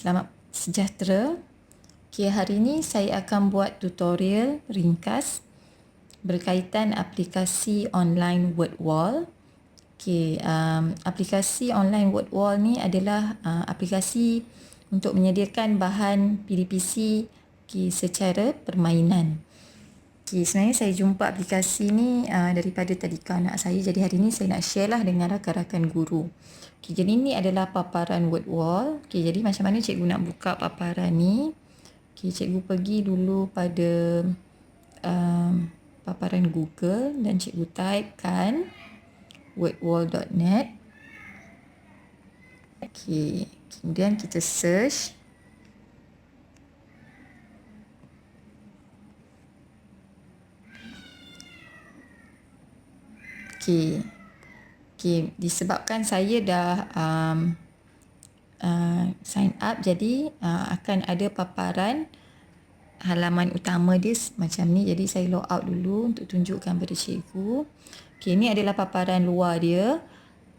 Selamat sejahtera. Okay, hari ini saya akan buat tutorial ringkas berkaitan aplikasi online word wall. Okay, aplikasi online word wall ni adalah aplikasi untuk menyediakan bahan PDPC secara permainan. Okay, sebenarnya saya jumpa aplikasi ni daripada tadika anak saya. Jadi hari ni saya nak share lah dengan rakan-rakan guru. Okay, jadi ni adalah paparan word wall. Okay, jadi macam mana cikgu nak buka paparan ni? Okay, cikgu pergi dulu pada paparan Google dan cikgu typekan wordwall.net. Okay, kemudian kita search. Okay, disebabkan saya dah sign up, jadi akan ada paparan halaman utama dia macam ni. Jadi saya log out dulu untuk tunjukkan pada cikgu. Okay, ni adalah paparan luar dia.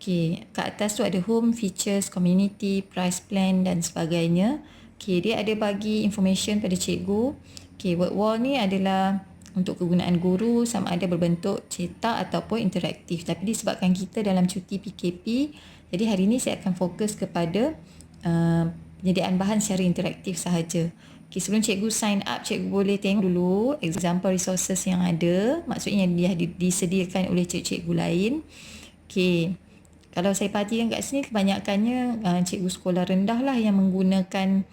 Okay, kat atas tu ada home, features, community, price plan dan sebagainya. Okay, dia ada bagi information pada cikgu. Okay, word wall ni adalah untuk kegunaan guru, sama ada berbentuk cetak ataupun interaktif. Tapi disebabkan kita dalam cuti PKP, jadi hari ini saya akan fokus kepada penyediaan bahan secara interaktif sahaja. Okay, sebelum cikgu sign up, cikgu boleh tengok dulu example resources yang ada. Maksudnya yang dia disediakan oleh cikgu-cikgu lain. Okay, kalau saya perhatikan kat sini, kebanyakannya cikgu sekolah rendah lah yang menggunakan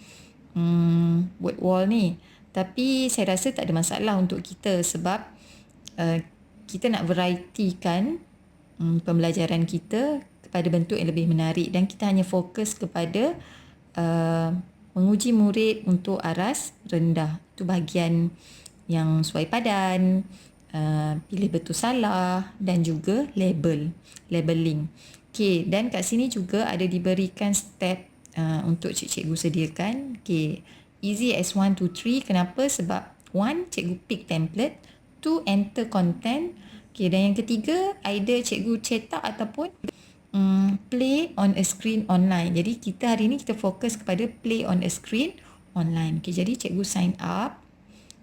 word wall ni. Tapi saya rasa tak ada masalah untuk kita sebab kita nak varietykan pembelajaran kita kepada bentuk yang lebih menarik, dan kita hanya fokus kepada menguji murid untuk aras rendah. Itu bahagian yang suai padan, pilih betul salah dan juga labeling. Okay, dan kat sini juga ada diberikan step untuk cikgu sediakan. Okay, easy as 1, 2, 3. Kenapa? Sebab 1, cikgu pick template. 2, enter content. Okay, dan yang ketiga, either cikgu cetak ataupun play on a screen online. Jadi kita hari ni kita fokus kepada play on a screen online. Okay, jadi cikgu sign up.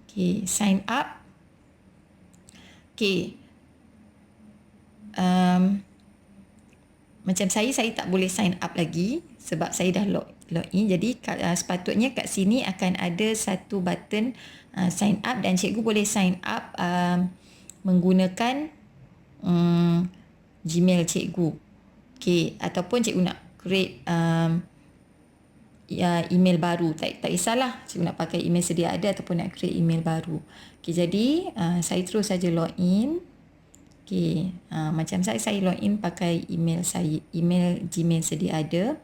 Okay, sign up. Okay, macam saya tak boleh sign up lagi sebab saya dah login. Jadi sepatutnya kat sini akan ada satu button sign up, dan cikgu boleh sign up menggunakan Gmail cikgu. Okay, ataupun cikgu nak create email baru. Tak kisahlah cikgu nak pakai email sedia ada ataupun nak create email baru. Okay, jadi saya terus saja login. Okay, macam saya login pakai email saya, email Gmail sedia ada.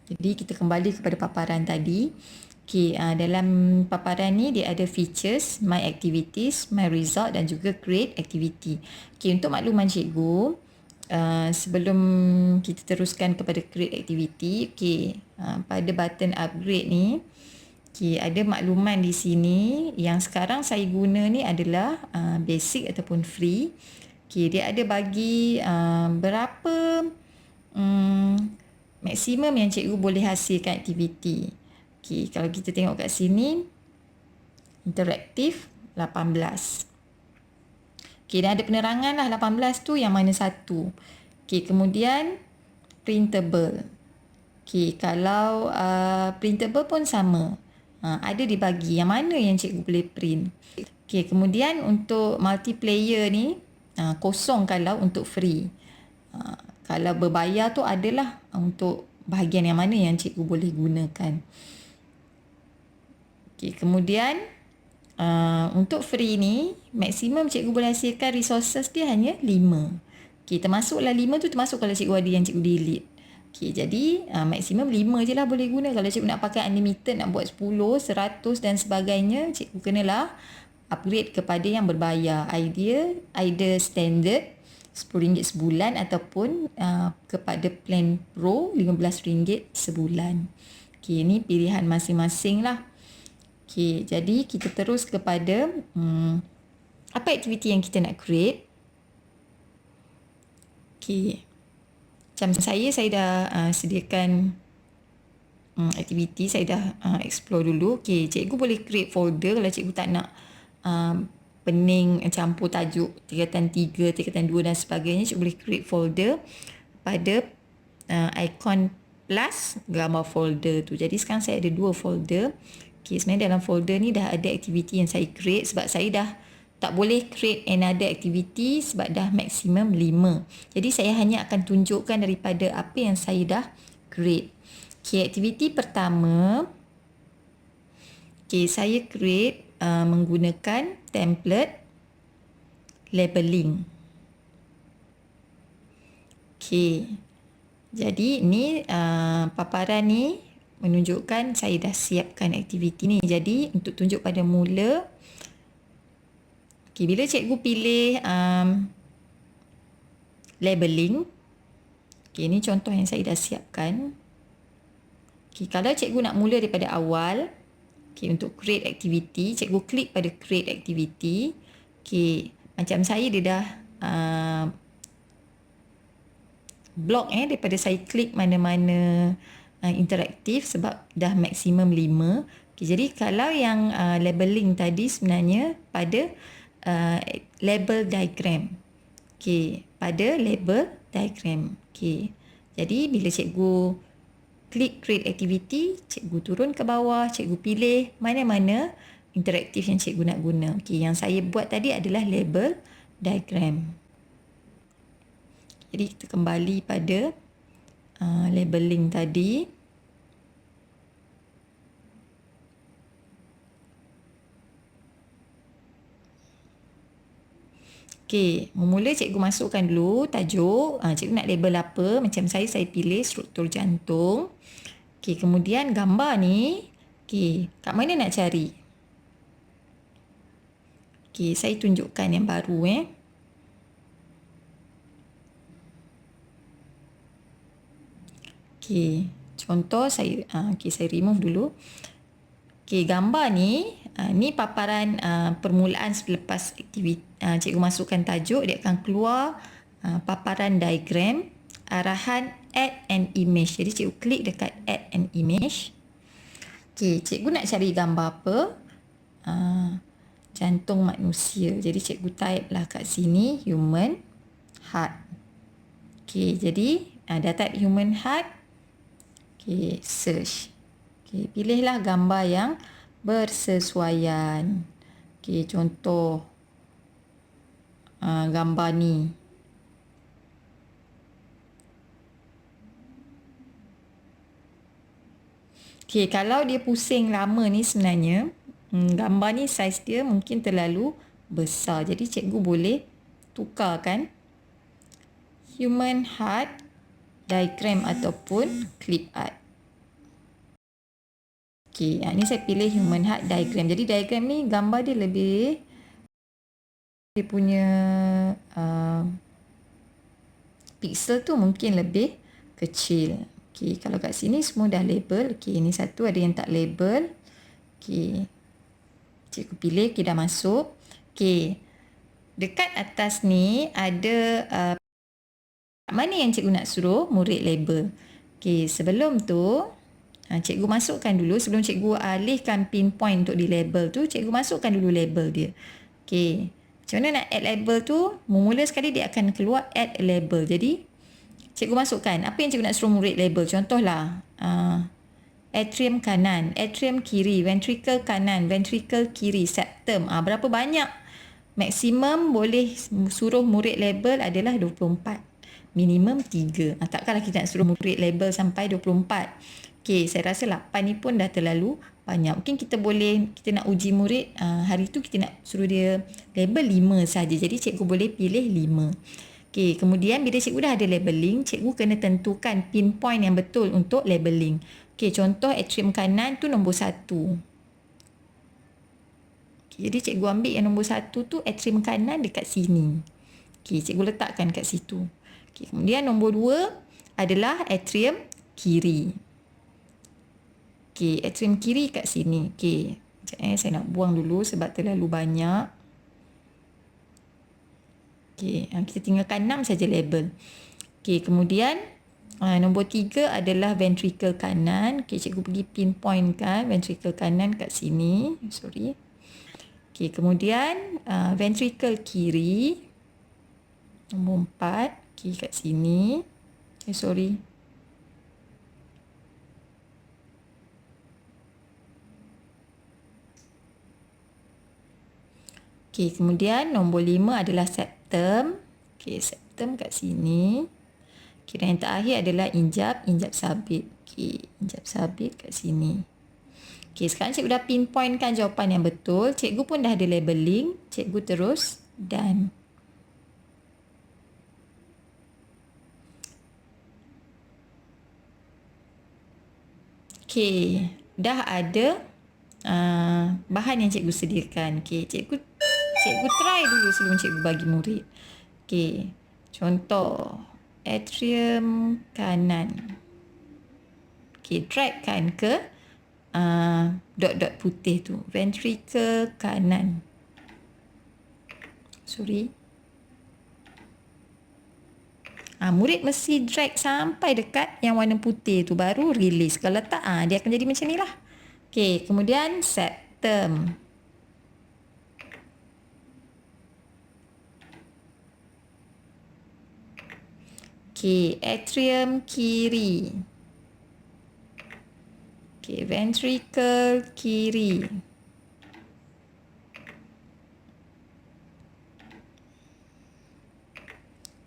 Jadi kita kembali kepada paparan tadi. Okay, dalam paparan ni dia ada features, my activities, my result dan juga create activity. Okay, untuk makluman cikgu, sebelum kita teruskan kepada create activity, okay, pada button upgrade ni, okay, ada makluman di sini. Yang sekarang saya guna ni adalah basic ataupun free. Okay, dia ada bagi berapa maksimum yang cikgu boleh hasilkan aktiviti. Okay, kalau kita tengok kat sini, interaktif 18. Okay, dan ada penerangan lah 18 tu yang mana satu. Okay, kemudian printable. Okay, kalau printable pun sama. Ada dibagi yang mana yang cikgu boleh print. Okay, kemudian untuk multiplayer ni kosong kalau untuk free. Kalau berbayar tu adalah untuk bahagian yang mana yang cikgu boleh gunakan. Okay, kemudian untuk free ni maksimum cikgu boleh hasilkan resources dia hanya 5. Okay, termasuklah 5 tu termasuk kalau cikgu ada yang cikgu delete. Okay, jadi maksimum 5 je lah boleh guna. Kalau cikgu nak pakai unlimited, nak buat 10, 100 dan sebagainya, cikgu kenalah upgrade kepada yang berbayar. Either standard RM10 sebulan ataupun kepada plan pro RM15 sebulan. Okay, ni pilihan masing-masing lah. Okay, jadi kita terus kepada apa aktiviti yang kita nak create. Okay, Macam saya dah sediakan aktiviti, saya dah explore dulu. Okay, cikgu boleh create folder kalau cikgu tak nak pening campur tajuk tingkatan 3, tingkatan 2 dan sebagainya. Cikgu boleh create folder pada ikon plus gambar folder tu. Jadi sekarang saya ada 2 folder. Okay, sebenarnya dalam folder ni dah ada aktiviti yang saya create sebab saya dah tak boleh create another activity sebab dah maksimum 5. Jadi saya hanya akan tunjukkan daripada apa yang saya dah create. Okay, aktiviti pertama, okay, saya create menggunakan template labeling. Okay, jadi ni paparan ni menunjukkan saya dah siapkan aktiviti ni. Jadi untuk tunjuk pada mula, okay, bila cikgu pilih labeling, okay, ni contoh yang saya dah siapkan. Okay, kalau cikgu nak mula daripada awal, okay, untuk create activity, cikgu klik pada create activity. Okay, macam saya dia dah block daripada saya klik mana-mana interaktif sebab dah maksimum 5. Okay, jadi kalau yang labeling tadi sebenarnya pada label diagram. Okay, pada label diagram. Okay, jadi bila cikgu klik create activity, cikgu turun ke bawah, cikgu pilih mana-mana interaktif yang cikgu nak guna. Okay, yang saya buat tadi adalah label diagram. Jadi kita kembali pada labeling tadi. Okey, memula cikgu masukkan dulu tajuk. Cikgu nak label apa? Macam saya pilih struktur jantung. Okey, kemudian gambar ni. Okey, kat mana nak cari? Okey, saya tunjukkan yang baru Okey, contoh saya saya remove dulu. Okey, gambar ni ni paparan permulaan selepas aktiviti cikgu masukkan tajuk, dia akan keluar paparan diagram arahan add an image. Jadi cikgu klik dekat add an image. Okey, cikgu nak cari gambar apa? Jantung manusia. Jadi cikgu type lah kat sini human heart. Okey, jadi dah type human heart. Okey, search. Okey, pilihlah gambar yang bersesuaian. Okey, contoh gambar ni. Okey, kalau dia pusing lama ni sebenarnya, gambar ni saiz dia mungkin terlalu besar. Jadi cikgu boleh tukarkan human heart diagram ataupun clip art. Okey, ni saya pilih human heart diagram. Jadi diagram ni gambar dia lebih, dia punya pixel tu mungkin lebih kecil. Okey, kalau kat sini semua dah label. Okey, ini satu ada yang tak label. Okey, cikgu pilih. Okey, dah masuk. Okey, dekat atas ni ada mana yang cikgu nak suruh murid label. Okey, sebelum tu cikgu masukkan dulu, sebelum cikgu alihkan pinpoint untuk di label tu, cikgu masukkan dulu label dia. Okey, macam mana nak add label tu? Mula sekali dia akan keluar add a label. Jadi cikgu masukkan apa yang cikgu nak suruh murid label. Contohlah atrium kanan, atrium kiri, ventricle kanan, ventricle kiri, septum. Berapa banyak maksimum boleh suruh murid label adalah 24. Minimum 3. Takkanlah kita nak suruh murid label sampai 24. Okey, saya rasa 8 ni pun dah terlalu banyak. Mungkin kita nak uji murid, hari tu kita nak suruh dia label 5 saja. Jadi cikgu boleh pilih 5. Okey, kemudian bila cikgu dah ada labeling, cikgu kena tentukan pinpoint yang betul untuk labeling. Okey, contoh atrium kanan tu nombor 1. Okey, jadi cikgu ambil yang nombor 1 tu atrium kanan dekat sini. Okey, cikgu letakkan kat situ. Okey, kemudian nombor 2 adalah atrium kiri. Okey, atrium kiri kat sini. Okey, saya nak buang dulu sebab terlalu banyak. Okey, kita tinggalkan 6 saja label. Okey, kemudian Nombor 3 adalah ventricle kanan. Okey, cikgu pergi pinpoint kan ventricle kanan kat sini. Sorry. Okey, kemudian ventricle kiri. Nombor 4. Okey, kat sini. Sorry. Okey, kemudian nombor 5 adalah septum. Okey, septum kat sini. Okey, dan yang terakhir adalah injap sabit. Okey, injap sabit kat sini. Okey, sekarang cikgu dah pinpointkan jawapan yang betul. Cikgu pun dah ada labeling. Cikgu terus done. Okey, dah ada bahan yang cikgu sediakan. Okey, cikgu try dulu sebelum cikgu bagi murid. Okey, contoh atrium kanan. Okey, drag kan ke dot-dot putih tu. Ventricle kanan. Sorry. Murid mesti drag sampai dekat yang warna putih tu baru release. Kalau tak, dia akan jadi macam ni lah. Okey, kemudian septum. Okey, atrium kiri. Okey, ventricle kiri.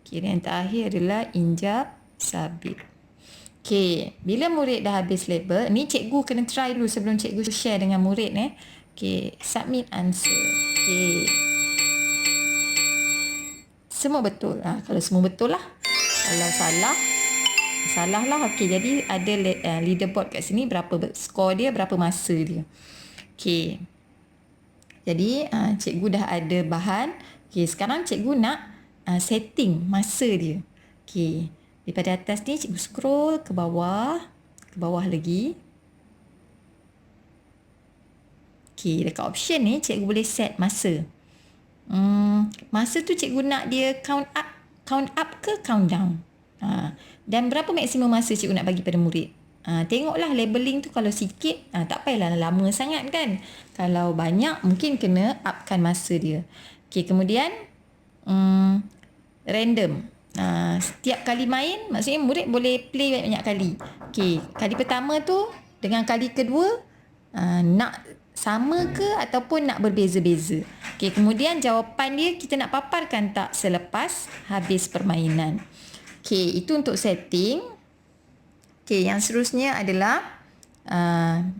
Okey, dan yang terakhir adalah injap sabit. Okey, bila murid dah habis label, ni cikgu kena try dulu sebelum cikgu share dengan murid Okey, submit answer. Okey. Semua betul. Kalau semua betul lah. Kalau salah lah. Okey, jadi ada leaderboard kat sini, berapa skor dia, berapa masa dia. Okey. Jadi cikgu dah ada bahan. Okey, sekarang cikgu nak setting masa dia. Okey. Daripada atas ni cikgu scroll ke bawah lagi. Okey, dekat option ni cikgu boleh set masa. Masa tu cikgu nak dia count up ke count down. Dan berapa maksimum masa cikgu nak bagi pada murid. Tengoklah labeling tu, kalau sikit tak payahlah lama sangat kan. Kalau banyak mungkin kena upkan masa dia. Okey, kemudian random. Setiap kali main, maksudnya murid boleh play banyak-banyak kali. Okey, kali pertama tu dengan kali kedua nak sama ke ataupun nak berbeza-beza. Okey, kemudian jawapan dia kita nak paparkan tak selepas habis permainan. Okey, itu untuk setting. Okey, yang seterusnya adalah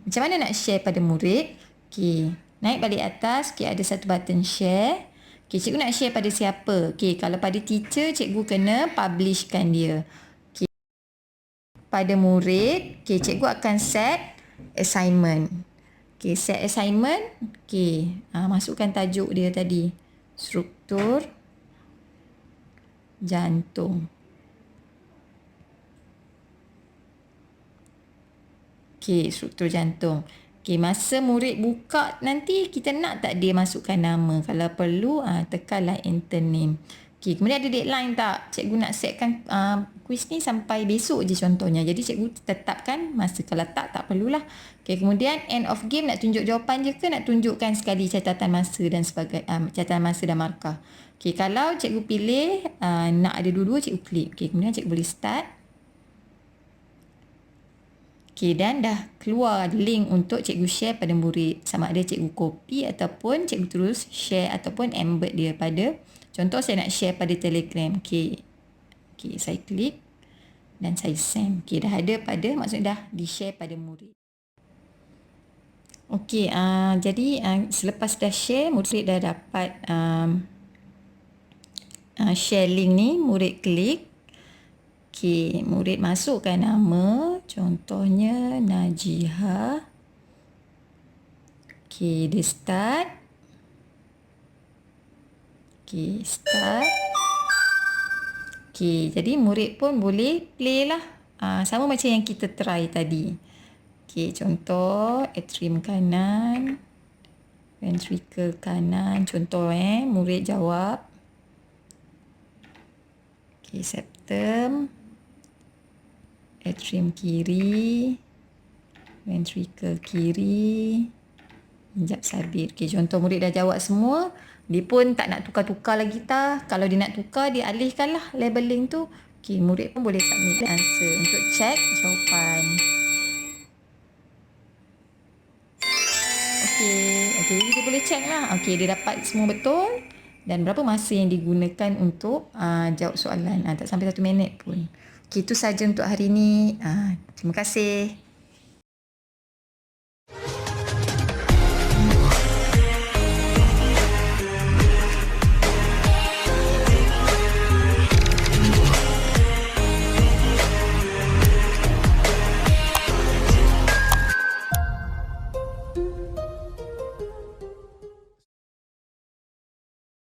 macam mana nak share pada murid. Okey, naik balik atas. Okey, ada satu button share. Okey, cikgu nak share pada siapa? Okey, kalau pada teacher, cikgu kena publishkan dia. Okey, pada murid, okey, cikgu akan set assignment. Okey, set assignment. Okey, masukkan tajuk dia tadi. Struktur jantung. Okey, struktur jantung. Okey, masa murid buka nanti kita nak tak dia masukkan nama. Kalau perlu, tekanlah enter name. Okey, kemudian ada deadline tak? Cikgu nak setkan kuis ni sampai besok je contohnya. Jadi cikgu tetapkan masa. Kalau tak perlulah. Okey, kemudian end of game nak tunjuk jawapan je ke nak tunjukkan sekali catatan masa dan sebagainya, catatan masa dan markah. Okey, kalau cikgu pilih nak ada dua-dua, cikgu klik. Okey, kemudian cikgu boleh start. Okey, dan dah keluar link untuk cikgu share pada murid. Sama ada cikgu copy ataupun cikgu terus share ataupun embed dia pada, contoh saya nak share pada Telegram. Okey, saya klik dan saya send. Okey, dah ada pada, maksudnya dah di-share pada murid. Okey, jadi selepas dah share, murid dah dapat share link ni, murid klik. Okey, murid masukkan nama, contohnya Najiha. Okey, dia start. Okey, start. Okey, jadi murid pun boleh play lah. Sama macam yang kita try tadi. Okey, contoh atrium kanan, ventricle kanan. Contoh murid jawab. Okey, septum. Atrium kiri, ventricle kiri, hinjap sabit. Okey, contoh murid dah jawab semua. Dia pun tak nak tukar-tukar lagi tah. Kalau dia nak tukar, dia alihkanlah labeling tu. Okey, murid pun boleh submit answer untuk check jawapan. Okey, jadi dia boleh check lah. Okey, dia dapat semua betul. Dan berapa masa yang digunakan untuk jawab soalan. Tak sampai 1 minit pun. Okey, itu saja untuk hari ini. Terima kasih.